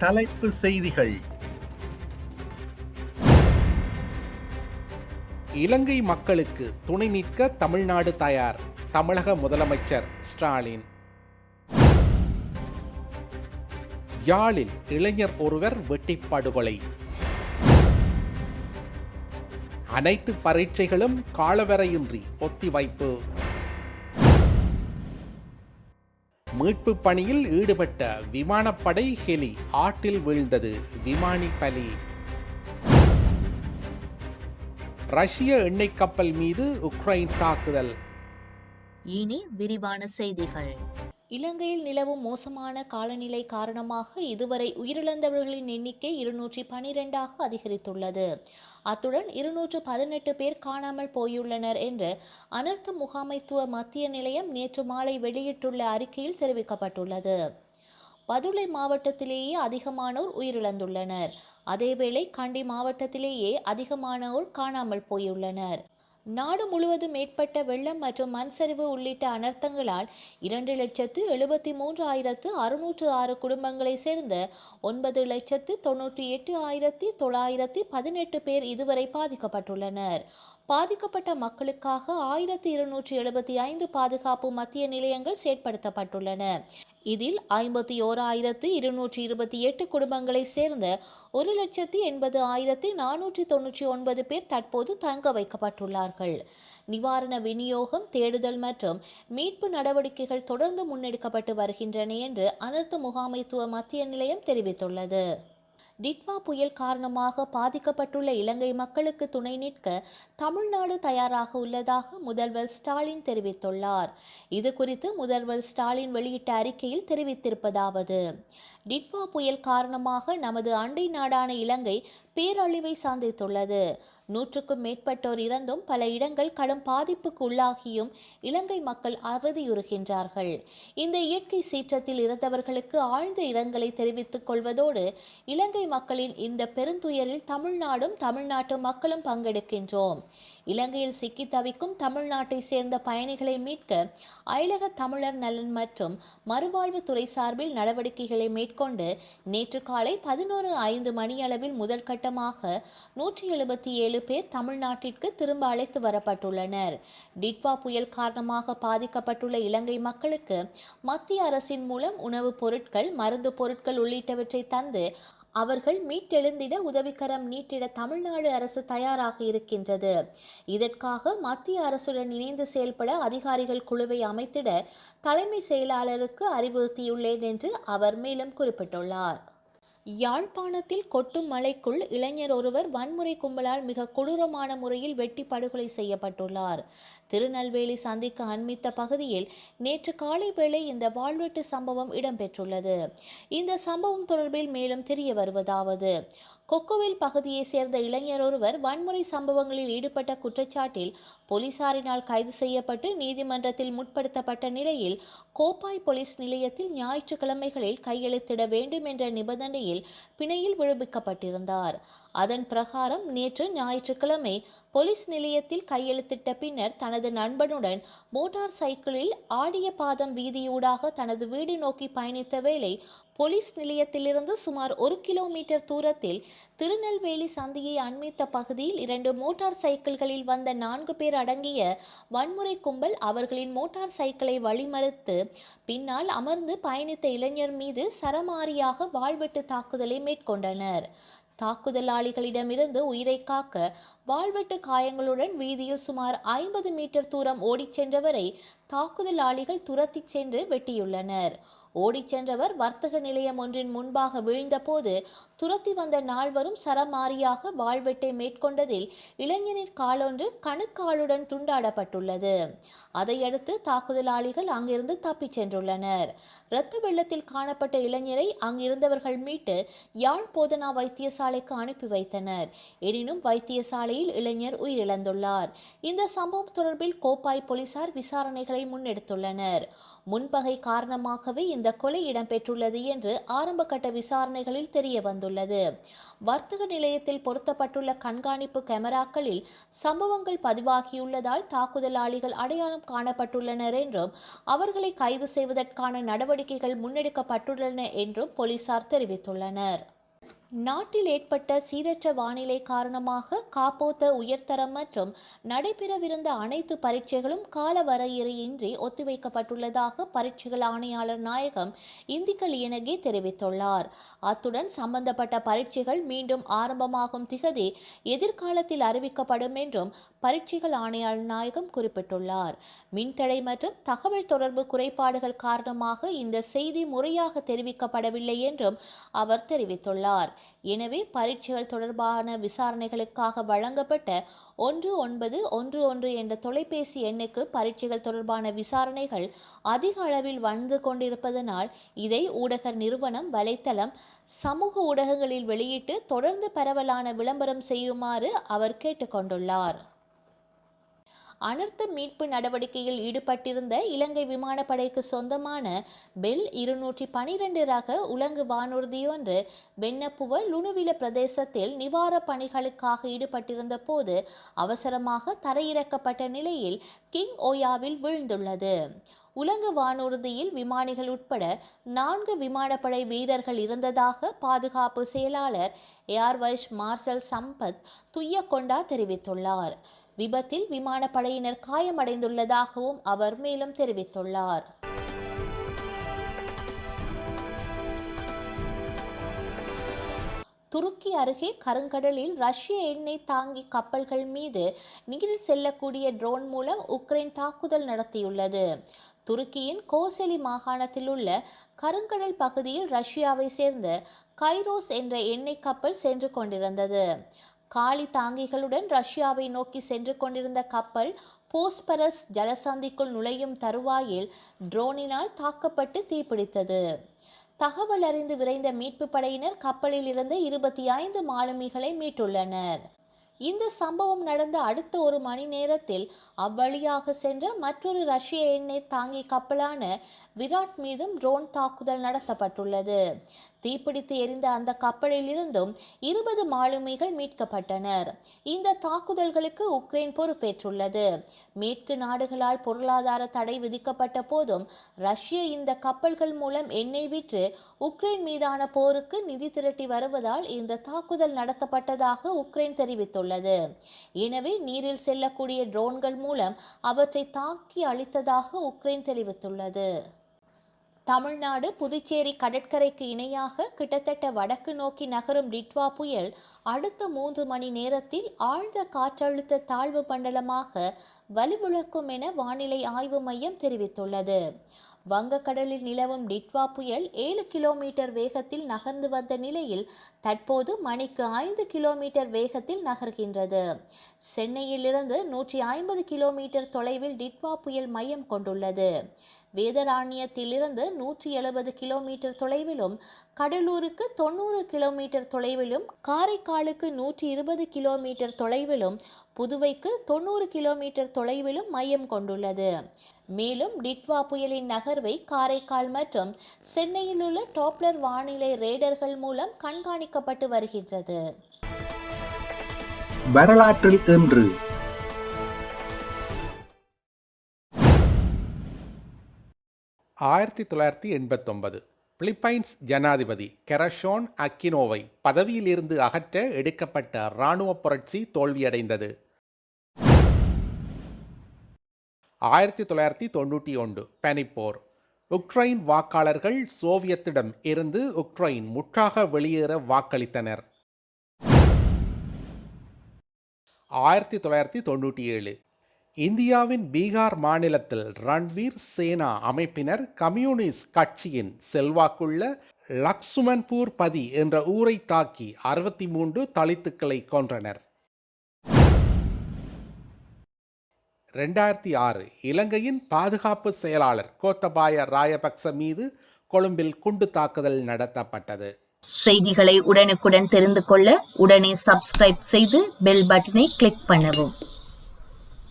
தலைப்பு செய்திகள். இலங்கை மக்களுக்கு துணை நிற்க தமிழ்நாடு தயார், தமிழக முதலமைச்சர் ஸ்டாலின். யாழில் இளைஞர் ஒருவர் வெட்டிப் படுகொலை. அனைத்து பரீட்சைகளும் காலவரையின்றி ஒத்திவைப்பு. மீட்பு பணியில் ஈடுபட்ட விமானப்படை ஹெலி ஆற்றில் வீழ்ந்தது, விமானி பலி. ரஷ்ய எண்ணெய் கப்பல் மீது உக்ரைன் தாக்குதல். இனி விரிவான செய்திகள். இலங்கையில் நிலவும் மோசமான காலநிலை காரணமாக இதுவரை உயிரிழந்தவர்களின் எண்ணிக்கை 212ஆக அதிகரித்துள்ளது. அத்துடன் 218 பேர் காணாமல் போயுள்ளனர் என்று அனர்த்த முகாமைத்துவ மத்திய நிலையம் நேற்று மாலை வெளியிட்டுள்ள அறிக்கையில் தெரிவிக்கப்பட்டுள்ளது. பதுளை மாவட்டத்திலேயே அதிகமானோர் உயிரிழந்துள்ளனர். அதேவேளை கண்டி மாவட்டத்திலேயே அதிகமானோர் காணாமல் போயுள்ளனர். நாடு முழுவதும் ஏற்பட்ட வெள்ளம் மற்றும் மண் சரிவு உள்ளிட்ட அனர்த்தங்களால் 2,73,606 குடும்பங்களை சேர்ந்த 9,98,918 பேர் இதுவரை பாதிக்கப்பட்டுள்ளனர். பாதிக்கப்பட்ட மக்களுக்காக 1,275 பாதுகாப்பு மத்திய நிலையங்கள் செயற்படுத்தப்பட்டுள்ளன. இதில் 51,228 குடும்பங்களை சேர்ந்த 1,80,499 பேர் தற்போது தங்க வைக்கப்பட்டுள்ளார்கள். நிவாரண விநியோகம், தேடுதல் மற்றும் மீட்பு நடவடிக்கைகள் தொடர்ந்து முன்னெடுக்கப்பட்டு வருகின்றன என்று அனர்த்த முகாமைத்துவ மத்திய நிலையம் தெரிவித்துள்ளது. டிட்வா புயல் காரணமாக பாதிக்கப்பட்டுள்ள இலங்கை மக்களுக்கு துணை நிற்க தமிழ்நாடு தயாராக உள்ளதாக முதல்வர் ஸ்டாலின் தெரிவித்துள்ளார். இது குறித்து முதல்வர் ஸ்டாலின் வெளியிட்ட அறிக்கையில் தெரிவித்திருப்பதாவது: டிட்வா புயல் காரணமாக நமது அண்டை நாடான இலங்கை பேரழிவை சந்தித்துள்ளது. 100க்கும் மேற்பட்டோர் இறந்தும் பல இடங்கள் கடும் பாதிப்புக்கு உள்ளாகியும் இலங்கை மக்கள் அவதியுறுகின்றார்கள். இந்த இயற்கை சீற்றத்தில் இறந்தவர்களுக்கு ஆழ்ந்த இரங்கலை தெரிவித்துக் கொள்வதோடு இலங்கை மக்களின் இந்த பெருந்துயரில் தமிழ்நாடும் தமிழ்நாட்டு மக்களும் பங்கெடுக்கின்றோம். இலங்கையில் சிக்கி தவிக்கும் தமிழ்நாட்டை சேர்ந்த பயணிகளை மீட்க அயலக தமிழர் நலன் மற்றும் மறுவாழ்வு துறை சார்பில் நடவடிக்கைகளை மேற்கொண்டு நேற்று காலை 11:05 மணியளவில் முதல் கட்டமாக 177 பேர் தமிழ்நாட்டிற்கு திரும்ப அழைத்து வரப்பட்டுள்ளனர். டிட்வா புயல் காரணமாக பாதிக்கப்பட்டுள்ள இலங்கை மக்களுக்கு மத்திய அரசின் மூலம் உணவுப் பொருட்கள், மருந்து பொருட்கள் உள்ளிட்டவற்றை தந்து அவர்கள் மீட்டெழுந்திட உதவிக்கரம் நீட்டிட தமிழ்நாடு அரசு தயாராக இருக்கின்றது. இதற்காக மத்திய அரசுடன் இணைந்து செயல்பட அதிகாரிகள் குழுவை அமைத்திட தலைமை செயலாளருக்கு அறிவுறுத்தியுள்ளேன் என்று அவர் மேலும் குறிப்பிட்டுள்ளார். யாழ்ப்பாணத்தில் கொட்டும் மழைக்குள் இளைஞர் ஒருவர் வன்முறை கும்பலால் மிக கொடூரமான முறையில் வெட்டி படுகொலை செய்யப்பட்டுள்ளார். திருநெல்வேலி சந்திக்கு அண்மித்த பகுதியில் நேற்று காலை வேளை இந்த வாழ்வெட்டு சம்பவம் இடம்பெற்றுள்ளது. இந்த சம்பவம் தொடர்பில் மேலும் தெரிய வருவதாவது: கொக்குவில் பகுதியை சேர்ந்த இளைஞர் ஒருவர் வன்முறை சம்பவங்களில் ஈடுபட்ட குற்றச்சாட்டில் போலீசாரினால் கைது செய்யப்பட்டு நீதிமன்றத்தில் முற்படுத்தப்பட்ட நிலையில் கோப்பாய் போலீஸ் நிலையத்தில் ஞாயிற்றுக்கிழமைகளில் கையெழுத்திட வேண்டும் என்ற நிபந்தனையில் பிணையில் விடுவிக்கப்பட்டிருந்தார். அதன் பிரகாரம் நேற்று ஞாயிற்றுக்கிழமை போலீஸ் நிலையத்தில் கையெழுத்திட்ட பின்னர் தனது நண்பனுடன் மோட்டார் சைக்கிளில் ஆடிய பாதம் வீதியூடாக தனது வீடு நோக்கி பயணித்த வேளை போலீஸ் நிலையத்திலிருந்து சுமார் 1 கிலோமீட்டர் தூரத்தில் திருநெல்வேலி சந்தியை அண்மித்த பகுதியில் 2 மோட்டார் சைக்கிள்களில் வந்த 4 பேர் அடங்கிய வன்முறை கும்பல் அவர்களின் மோட்டார் சைக்கிளை வழிமறித்து பின்னால் அமர்ந்து பயணித்த இளைஞர் மீது சரமாரியாக வாழ்வெட்டு தாக்குதலை மேற்கொண்டனர். தாக்குதலாளிகளிடமிருந்து உயிரை காக்க வாழ்வெட்டு காயங்களுடன் வீதியில் சுமார் 50 மீட்டர் தூரம் ஓடிச் சென்றவரை தாக்குதலாளிகள் துரத்தி சென்று வெட்டியுள்ளனர். ஓடிச் சென்றவர் வர்த்தக நிலையம் ஒன்றின் முன்பாக வீழ்ந்தபோது துரத்தி வந்த நால்வரும் சரமாரியாக வாழ்வெட்டை மேற்கொண்டதில் இளைஞனின் காலொன்று கணுக்காலுடன் துண்டாடப்பட்டுள்ளது. அதையடுத்து தாக்குதலாளிகள் அங்கிருந்து தப்பிச் சென்றுள்ளனர். இரத்த வெள்ளத்தில் காணப்பட்ட இளைஞரை அங்கிருந்தவர்கள் மீட்டு யாழ் போதனா வைத்தியசாலைக்கு அனுப்பி வைத்தனர். எனினும் வைத்தியசாலையில் இளைஞர் உயிரிழந்துள்ளார். இந்த சம்பவம் தொடர்பில் கோப்பாய் போலீசார் விசாரணைகளை முன்னெடுத்துள்ளனர். முன்பகை காரணமாகவே இந்த இந்த கொலை இடம்பெற்றுள்ளது என்று ஆரம்பகட்ட விசாரணைகளில் தெரிய வந்துள்ளது. வர்த்தக நிலையத்தில் பொருத்தப்பட்டுள்ள கண்காணிப்பு கேமராக்களில் சம்பவங்கள் பதிவாகியுள்ளதால் தாக்குதலாளிகள் அடையாளம் காணப்பட்டுள்ளனர் என்றும் அவர்களை கைது செய்வதற்கான நடவடிக்கைகள் முன்னெடுக்கப்பட்டுள்ளன என்றும் போலீசார் தெரிவித்துள்ளனர். நாட்டில் ஏற்பட்ட சீரற்ற வானிலை காரணமாக காப்போத்த உயர்தரம் மற்றும் நடைபெறவிருந்த அனைத்து பரீட்சைகளும் காலவரையறையின்றி ஒத்திவைக்கப்பட்டுள்ளதாக பரீட்சைகள் ஆணையாளர் நாயகம் இந்திக்க லியனகே தெரிவித்துள்ளார். அத்துடன் சம்பந்தப்பட்ட பரீட்சைகள் மீண்டும் ஆரம்பமாகும் திகதி எதிர்காலத்தில் அறிவிக்கப்படும் என்றும் பரீட்சைகள் ஆணையாளர் நாயகம் குறிப்பிட்டுள்ளார். மின்தடை மற்றும் தகவல் தொடர்பு குறைபாடுகள் காரணமாக இந்த செய்தி முறையாக தெரிவிக்கப்படவில்லை என்றும் அவர் தெரிவித்துள்ளார். எனவே பரீட்சைகள் தொடர்பான விசாரணைகளுக்காக வழங்கப்பட்ட 1911 என்ற தொலைபேசி எண்ணுக்கு பரீட்சைகள் தொடர்பான விசாரணைகள் அதிக அளவில் வந்து கொண்டிருப்பதனால் இதை ஊடக நிறுவனம் வலைத்தளம் சமூக ஊடகங்களில் வெளியிட்டு தொடர்ந்து பரவலான விளம்பரம் செய்யுமாறு அவர் கேட்டுக்கொண்டுள்ளார். அனர்த்த மீட்பு நடவடிக்கையில் ஈடுபட்டிருந்த இலங்கை விமானப்படைக்கு சொந்தமான பெல் 212 ரக உலங்கு வானூர்தி ஒன்று வெண்ணப்புவ லுணுவில பிரதேசத்தில் நிவாரணப் பணிகளுக்காக ஈடுபட்டிருந்த போது அவசரமாக தரையிறக்கப்பட்ட நிலையில் கிங் ஓயாவில் வீழ்ந்துள்ளது. உலங்கு வானூர்தியில் விமானிகள் உட்பட 4 விமானப்படை வீரர்கள் இருந்ததாக பாதுகாப்பு செயலாளர் ஏர் வைஸ் மார்ஷல் சம்பத் துய்யக்கொண்டா தெரிவித்துள்ளார். விபத்தில் விமானப்படையினர் காயமடைந்துள்ளதாகவும் அவர் மேலும் தெரிவித்துள்ளார். துருக்கி அருகே கருங்கடலில் ரஷ்ய எண்ணெய் தாங்கி கப்பல்கள் மீது நீரில் செல்லக்கூடிய ட்ரோன் மூலம் உக்ரைன் தாக்குதல் நடத்தியுள்ளது. துருக்கியின் கோசெலி மாகாணத்தில் உள்ள கருங்கடல் பகுதியில் ரஷ்யாவை சேர்ந்த கைரோஸ் என்ற எண்ணெய் கப்பல் சென்று கொண்டிருந்தது. காலி தாங்கிகளுடன் ரஷ்யாவை நோக்கி சென்று கொண்டிருந்த கப்பல் போஸ்பரஸ் ஜலசந்திக்குள் நுழையும் தருவாயில் ட்ரோனினால் தாக்கப்பட்டு தீப்பிடித்தது. தகவல் அறிந்து விரைந்த மீட்பு படையினர் கப்பலில் இருந்த 25 மாலுமிகளை மீட்டுள்ளனர். இந்த சம்பவம் நடந்த அடுத்த 1 மணி நேரத்தில் அவ்வழியாக சென்ற மற்றொரு ரஷ்ய எண்ணெய் தாங்கி கப்பலான விராட் மீதும் ட்ரோன் தாக்குதல் நடத்தப்பட்டுள்ளது. தீப்பிடித்து எரிந்த அந்த கப்பலில் இருந்தும் 20 மாலுமிகள் மீட்கப்பட்டனர். இந்த தாக்குதல்களுக்கு உக்ரைன் பொறுப்பேற்றுள்ளது. மேற்கு நாடுகளால் பொருளாதார தடை விதிக்கப்பட்ட போதும் ரஷ்யா இந்த கப்பல்கள் மூலம் எண்ணெய் விற்று உக்ரைன் மீதான போருக்கு நிதி திரட்டி வருவதால் இந்த தாக்குதல் நடத்தப்பட்டதாக உக்ரைன் தெரிவித்துள்ளது. எனவே நீரில் செல்லக்கூடிய ட்ரோன்கள் மூலம் அவற்றை தாக்கி அழித்ததாக உக்ரைன் தெரிவித்துள்ளது. தமிழ்நாடு புதுச்சேரி கடற்கரைக்கு இணையாக கிட்டத்தட்ட வடக்கு நோக்கி நகரும் டிட்வா புயல் அடுத்த 3 மணி நேரத்தில் ஆழ்ந்த காற்றழுத்த தாழ்வு மண்டலமாக வலுவிழக்கும் என வானிலை ஆய்வு மையம் தெரிவித்துள்ளது. வங்கக்கடலில் நிலவும் டிட்வா புயல் 7 கிலோமீட்டர் வேகத்தில் நகர்ந்து வந்த நிலையில் தற்போது மணிக்கு 5 கிலோமீட்டர் வேகத்தில் நகர்கின்றது. சென்னையிலிருந்து 150 கிலோமீட்டர் தொலைவில் டிட்வா புயல் மையம் கொண்டுள்ளது. வேதராணியத்திலிருந்து 170 கிலோமீட்டர் தொலைவிலும், கடலூருக்கு 90 கிலோமீட்டர் தொலைவிலும், காரைக்காலுக்கு 120 கிலோமீட்டர் தொலைவிலும், புதுவைக்கு 90 கிலோமீட்டர் தொலைவிலும் மையம் கொண்டுள்ளது. மேலும் டிட்வா புயலின் நகர்வை காரைக்கால் மற்றும் சென்னையில் உள்ள டாப்ளர் வானிலை ரேடர்கள் மூலம் கண்காணிக்கப்பட்டு வருகின்றது. வரலாற்றில் இன்று 1989 பிலிப்பைன்ஸ் ஜனாதிபதி கெரஷோன் அக்கினோவை பதவியிலிருந்து அகற்ற எடுக்கப்பட்ட இராணுவ புரட்சி தோல்வியடைந்தது. 1991 பனிப்போர். உக்ரைன் வாக்காளர்கள் சோவியத்திடம் இருந்து உக்ரைன் முற்றாக வெளியேற வாக்களித்தனர். 1997 இந்தியாவின் பீகார் மாநிலத்தில் ரன்வீர் சேனா அமைப்பினர் கம்யூனிஸ்ட் கட்சியின் செல்வாக்குள்ள லக்சுமன்பூர் பதி என்ற ஊரை தாக்கி 63 தலித்துக்களை கொன்றனர். 2006 இலங்கையின் பாதுகாப்பு செயலாளர் கோத்தபாய ராயபக்ச மீது கொழும்பில் குண்டு தாக்குதல் நடத்தப்பட்டது. செய்திகளை உடனுக்குடன் தெரிந்து கொள்ள உடனே சப்ஸ்கிரைப் செய்து பெல் பட்டனை கிளிக் பண்ணவும்.